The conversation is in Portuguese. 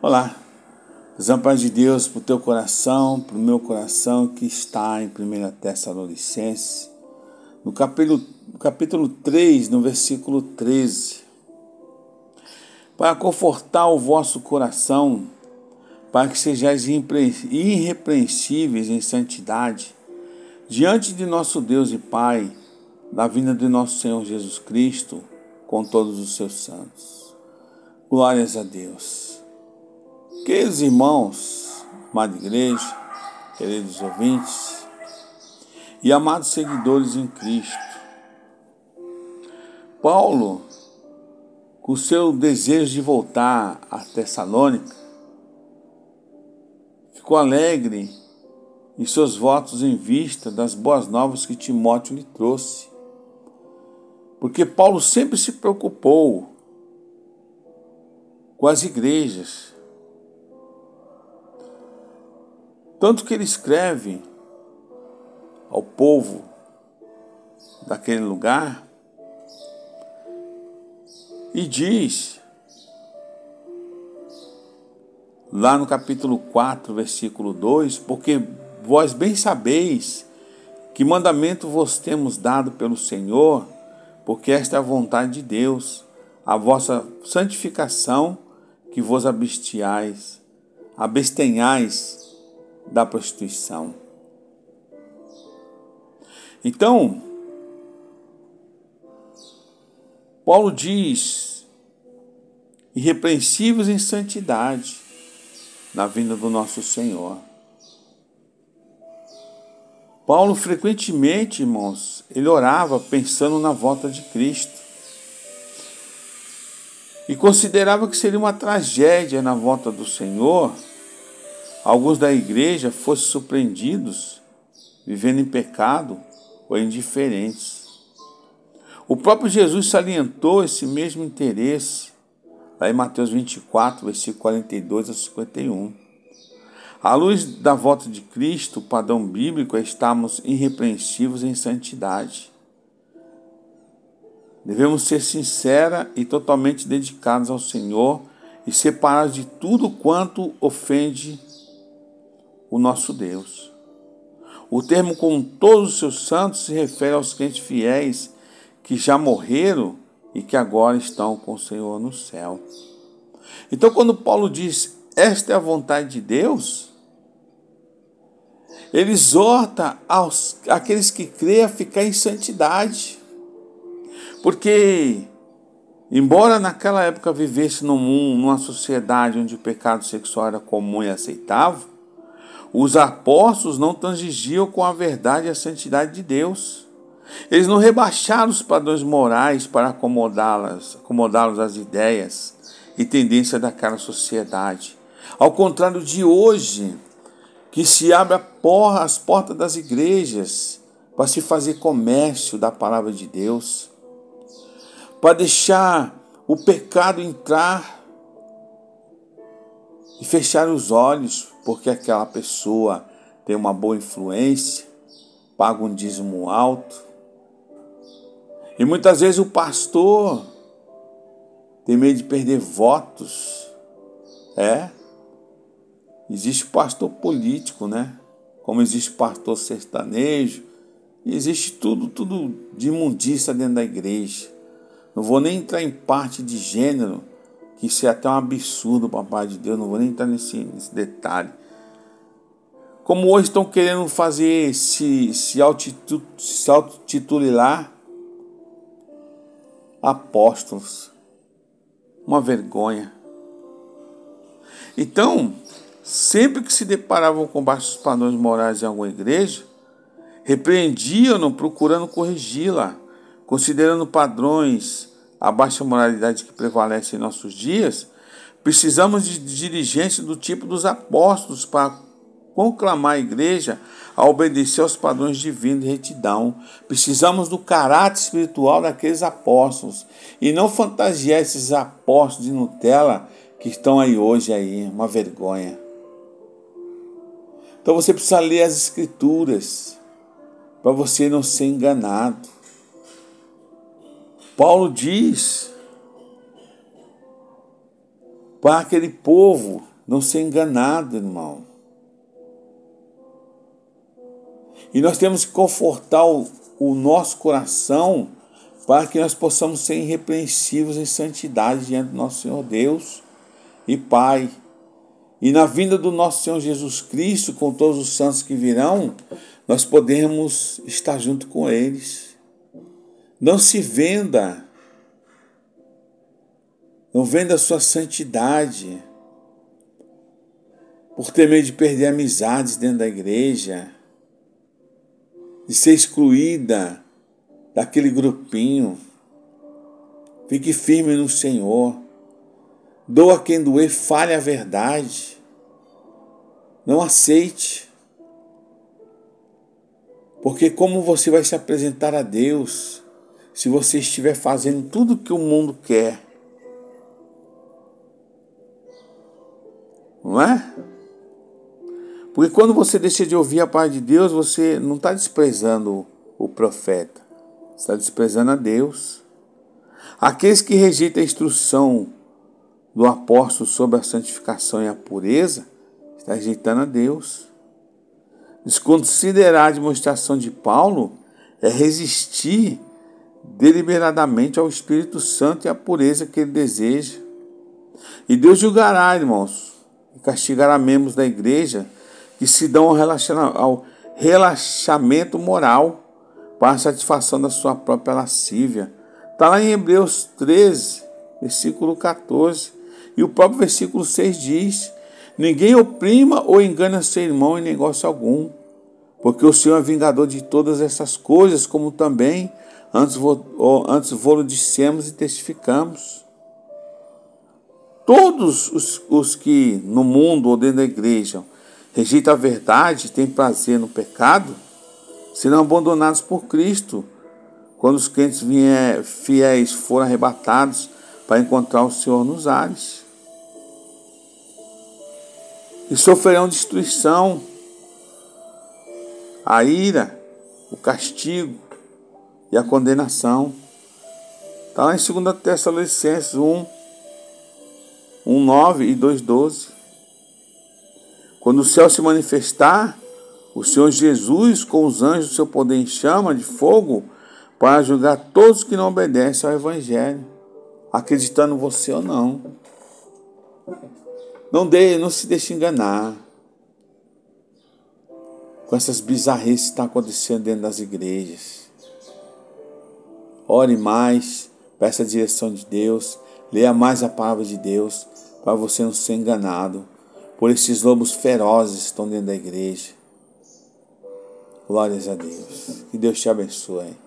Olá, a paz de Deus para o teu coração, para o meu coração que está em 1 Tessalonicenses, no capítulo 3, no versículo 13. Para confortar o vosso coração, para que sejais irrepreensíveis em santidade, diante de nosso Deus e Pai, na vinda de nosso Senhor Jesus Cristo, com todos os seus santos. Glórias a Deus. Queridos irmãos, amada igreja, queridos ouvintes e amados seguidores em Cristo, Paulo, com seu desejo de voltar a Tessalônica, ficou alegre em seus votos em vista das boas novas que Timóteo lhe trouxe, porque Paulo sempre se preocupou com as igrejas, tanto que ele escreve ao povo daquele lugar e diz, lá no capítulo 4, versículo 2, porque vós bem sabeis que mandamento vos temos dado pelo Senhor, porque esta é a vontade de Deus, a vossa santificação, que vos abstenhais da prostituição. Então, Paulo diz, irrepreensíveis em santidade, na vinda do nosso Senhor. Paulo frequentemente, irmãos, ele orava pensando na volta de Cristo. E considerava que seria uma tragédia na volta do Senhor, alguns da igreja fossem surpreendidos, vivendo em pecado ou indiferentes. O próprio Jesus salientou esse mesmo interesse, lá em Mateus 24, versículo 42 a 51. À luz da volta de Cristo, o padrão bíblico é estarmos irrepreensíveis em santidade. Devemos ser sinceros e totalmente dedicados ao Senhor e separados de tudo quanto ofende o nosso Deus. O termo com todos os seus santos se refere aos crentes fiéis que já morreram e que agora estão com o Senhor no céu. Então, quando Paulo diz, esta é a vontade de Deus, ele exorta aqueles que creem a ficar em santidade. Porque, embora naquela época vivesse numa sociedade onde o pecado sexual era comum e aceitável, os apóstolos não transigiam com a verdade e a santidade de Deus. Eles não rebaixaram os padrões morais para acomodá-los às ideias e tendências daquela sociedade. Ao contrário de hoje, que se abre as portas das igrejas para se fazer comércio da palavra de Deus, para deixar o pecado entrar e fechar os olhos, porque aquela pessoa tem uma boa influência, paga um dízimo alto. E muitas vezes o pastor tem medo de perder votos. Existe pastor político, né? Como existe pastor sertanejo, e existe tudo de imundícia dentro da igreja. Não vou nem entrar em parte de gênero, que isso é até um absurdo, papai de Deus, não vou nem entrar nesse detalhe. Como hoje estão querendo fazer se autotitular apóstolos. Uma vergonha. Então, sempre que se deparavam com baixos padrões morais em alguma igreja, repreendiam-no procurando corrigi-la, considerando padrões a baixa moralidade que prevalece em nossos dias. Precisamos de dirigentes do tipo dos apóstolos para conclamar a igreja a obedecer aos padrões divinos de retidão. Precisamos do caráter espiritual daqueles apóstolos e não fantasiar esses apóstolos de Nutella que estão aí hoje, uma vergonha. Então você precisa ler as escrituras para você não ser enganado. Paulo diz para aquele povo não ser enganado, irmão. E nós temos que confortar o nosso coração para que nós possamos ser irrepreensíveis em santidade diante do nosso Senhor Deus e Pai. E na vinda do nosso Senhor Jesus Cristo, com todos os santos que virão, nós podemos estar junto com eles. Não se venda. Não venda a sua santidade por ter medo de perder amizades dentro da igreja, de ser excluída daquele grupinho. Fique firme no Senhor. Doa quem doer, fale a verdade. Não aceite. Porque como você vai se apresentar a Deus se você estiver fazendo tudo que o mundo quer? Não é? Porque quando você deixa de ouvir a palavra de Deus, você não está desprezando o profeta. Você está desprezando a Deus. Aqueles que rejeitam a instrução do apóstolo sobre a santificação e a pureza, está rejeitando a Deus. Desconsiderar a demonstração de Paulo é resistir deliberadamente ao Espírito Santo e à pureza que ele deseja. E Deus julgará, irmãos, e castigará membros da igreja que se dão ao relaxamento moral para a satisfação da sua própria lascívia. Está lá em Hebreus 13, versículo 14. E o próprio versículo 6 diz: ninguém oprima ou engana seu irmão em negócio algum, porque o Senhor é vingador de todas essas coisas, como também antes vô-lo dissemos e testificamos. Todos os que no mundo ou dentro da igreja rejeitam a verdade, têm prazer no pecado, serão abandonados por Cristo, quando os crentes fiéis forem arrebatados para encontrar o Senhor nos ares. E sofrerão destruição, a ira, o castigo e a condenação. Está lá em 2 Tessalonicenses 1:9 e 2:12. Quando o céu se manifestar, o Senhor Jesus, com os anjos do seu poder em chama de fogo, para julgar todos que não obedecem ao Evangelho, acreditando você ou não. Não se deixe enganar com essas bizarrices que estão acontecendo dentro das igrejas. Ore mais, peça a direção de Deus, leia mais a palavra de Deus, para você não ser enganado por esses lobos ferozes que estão dentro da igreja. Glórias a Deus. Que Deus te abençoe.